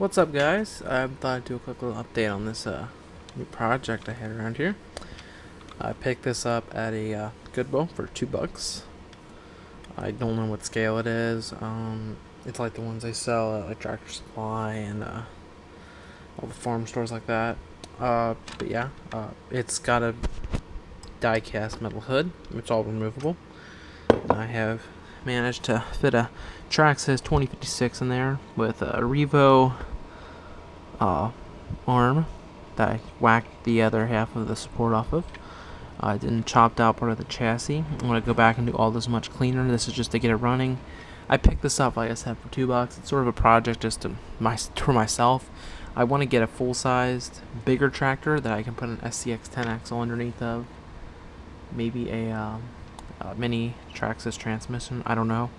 What's up, guys? I thought I'd do a quick little update on this new project I had around here. I picked this up at a Goodwill for $2. I don't know what scale it is. It's like the ones they sell at like Tractor Supply and all the farm stores like that. But yeah, it's got a die-cast metal hood. It's all removable. I have managed to fit a Traxxas 2056 in there with a Revo arm that I whacked the other half of the support off of. I didn't chopped out part of the chassis. I'm going to go back and do all this much cleaner. This is just to get it running. I picked this up, like I said, for $2. It's sort of a project just for myself. I want to get a full-sized, bigger tractor that I can put an SCX 10 axle underneath of. Maybe a mini Traxxas transmission. I don't know.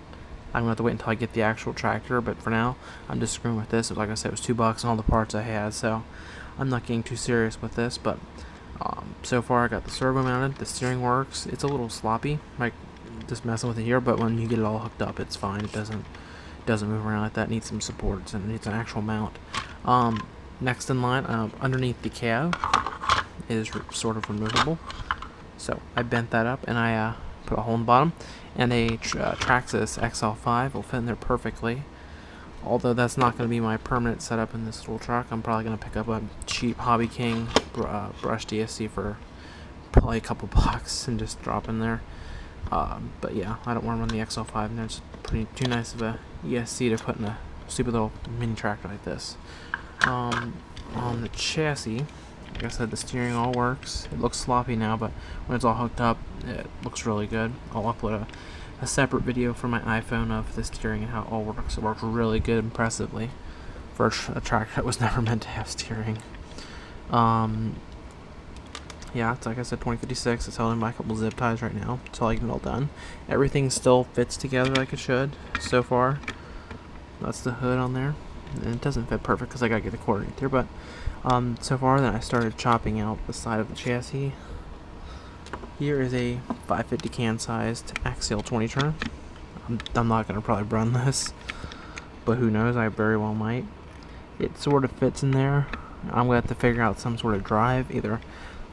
I'm going to have to wait until I get the actual tractor, but for now, I'm just screwing with this. Like I said, it was $2 and all the parts I had, so I'm not getting too serious with this, but so far I got the servo mounted, the steering works. It's a little sloppy, like just messing with it here, but when you get it all hooked up, it's fine. It doesn't move around like that. It needs some supports and it needs an actual mount. Next in line, underneath the cab is sort of removable. So I bent that up and I put a hole in the bottom, and a Traxxas XL5 will fit in there perfectly. Although that's not going to be my permanent setup in this little truck, I'm probably going to pick up a cheap Hobby King brushed ESC for probably a couple bucks and just drop in there. But yeah, I don't want to run the XL5 in there. It's too nice of a ESC to put in a stupid little mini tractor like this. On the chassis, like I said, the steering all works. It looks sloppy now, but when it's all hooked up, it looks really good. I'll upload a separate video from my iPhone of the steering and how it all works. It works really good, impressively, for a tractor that was never meant to have steering. Yeah, it's like I said, 2056. It's held in by a couple zip ties right now. That's all I get it all done. Everything still fits together like it should so far. That's the hood on there. And it doesn't fit perfect because I gotta get the cord right there, but so far then I started chopping out the side of the chassis. Here is a 550 can sized axial 20 turn. I'm not gonna probably run this, but who knows, I very well might. It sort of fits in there. I'm gonna have to figure out some sort of drive, either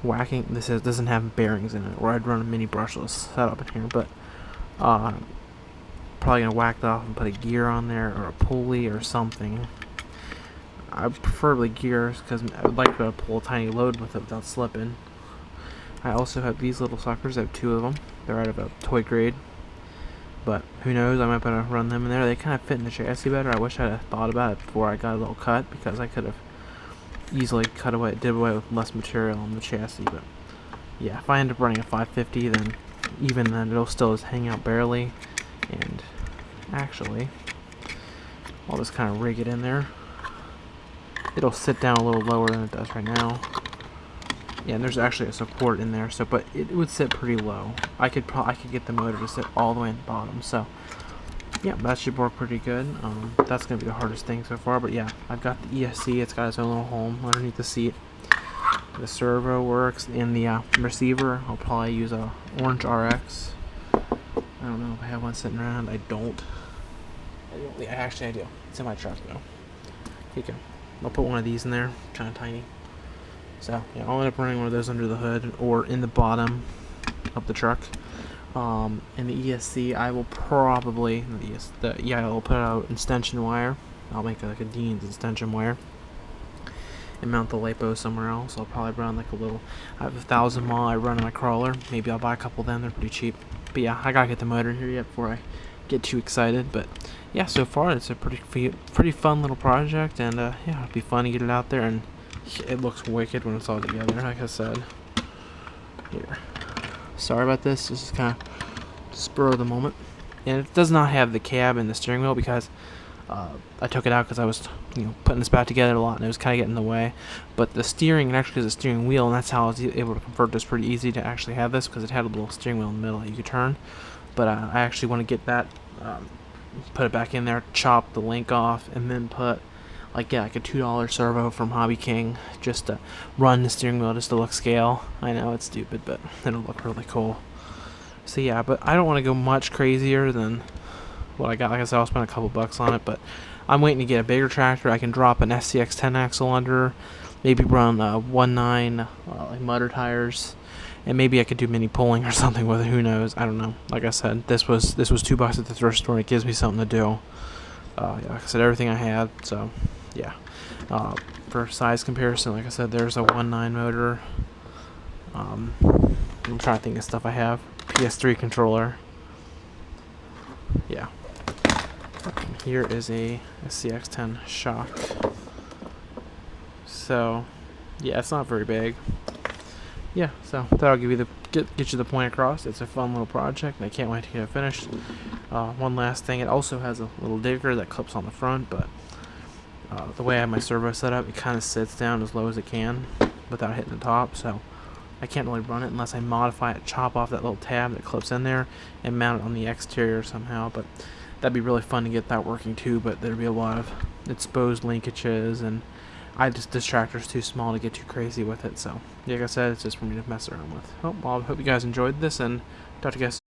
whacking, doesn't have bearings in it, or I'd run a mini brushless setup in here, but probably gonna whack it off and put a gear on there or a pulley or something. I preferably gears because I would like to be able to pull a tiny load with it without slipping. I also have these little suckers. I have two of them. They're out of a toy grade, but who knows, I might be able to run them in there. They kind of fit in the chassis better. I wish I'd have thought about it before I got a little cut, because I could have easily did away with less material on the chassis. But yeah, if I end up running a 550, then even then it'll still just hang out barely. And actually, I'll just kind of rig it in there. It'll sit down a little lower than it does right now. Yeah, and there's actually a support in there, so but it would sit pretty low. I could get the motor to sit all the way in the bottom. So yeah, that should work pretty good. That's gonna be the hardest thing so far, but yeah, I've got the ESC. It's got its own little home underneath the seat. The servo works, and the receiver, I'll probably use a Orange RX. I don't know if I have one sitting around. I don't. Actually, I do. It's in my truck though. Here you go. I'll put one of these in there, kind of tiny. So yeah, I'll end up running one of those under the hood or in the bottom of the truck. And the ESC, I will probably I'll put out extension wire. I'll make like a Dean's extension wire and mount the LiPo somewhere else. I'll probably run like I have a 1,000 mile I run in my crawler. Maybe I'll buy a couple of them. They're pretty cheap. But yeah, I gotta get the motor in here yet before I get too excited. But yeah, so far it's a pretty fun little project, and yeah, it'll be fun to get it out there, and it looks wicked when it's all together, like I said. Here, sorry about this. This is kind of spur of the moment, and it does not have the cab and the steering wheel because I took it out because I was putting this back together a lot, and it was kind of getting in the way. But the steering, it actually is a steering wheel, and that's how I was able to convert this pretty easy to actually have this, because it had a little steering wheel in the middle that you could turn. But I actually want to get that, put it back in there, chop the link off, and then put like a $2 servo from Hobby King just to run the steering wheel, just to look scale. I know it's stupid, but it'll look really cool. So yeah, but I don't want to go much crazier than what I got. Like I said, I'll spend a couple bucks on it, but I'm waiting to get a bigger tractor. I can drop an SCX 10 axle under, maybe run 1.9 like mudder tires, and maybe I could do mini pulling or something with it. Who knows? I don't know. Like I said, this was $2 at the thrift store, and it gives me something to do. Yeah, like I said, everything I had. So yeah. For size comparison, like I said, there's a 1.9 motor. I'm trying to think of stuff I have. PS3 controller. Yeah. And here is a CX-10 shock. So, yeah, it's not very big. Yeah, so that'll give you get you the point across. It's a fun little project, and I can't wait to get it finished. One last thing, it also has a little digger that clips on the front, but the way I have my servo set up, it kind of sits down as low as it can without hitting the top, so I can't really run it unless I modify it, chop off that little tab that clips in there, and mount it on the exterior somehow. But that'd be really fun to get that working too, but there'd be a lot of exposed linkages, and this tractor's too small to get too crazy with it. So like I said, it's just for me to mess around with. Well, I hope you guys enjoyed this, and talk to you guys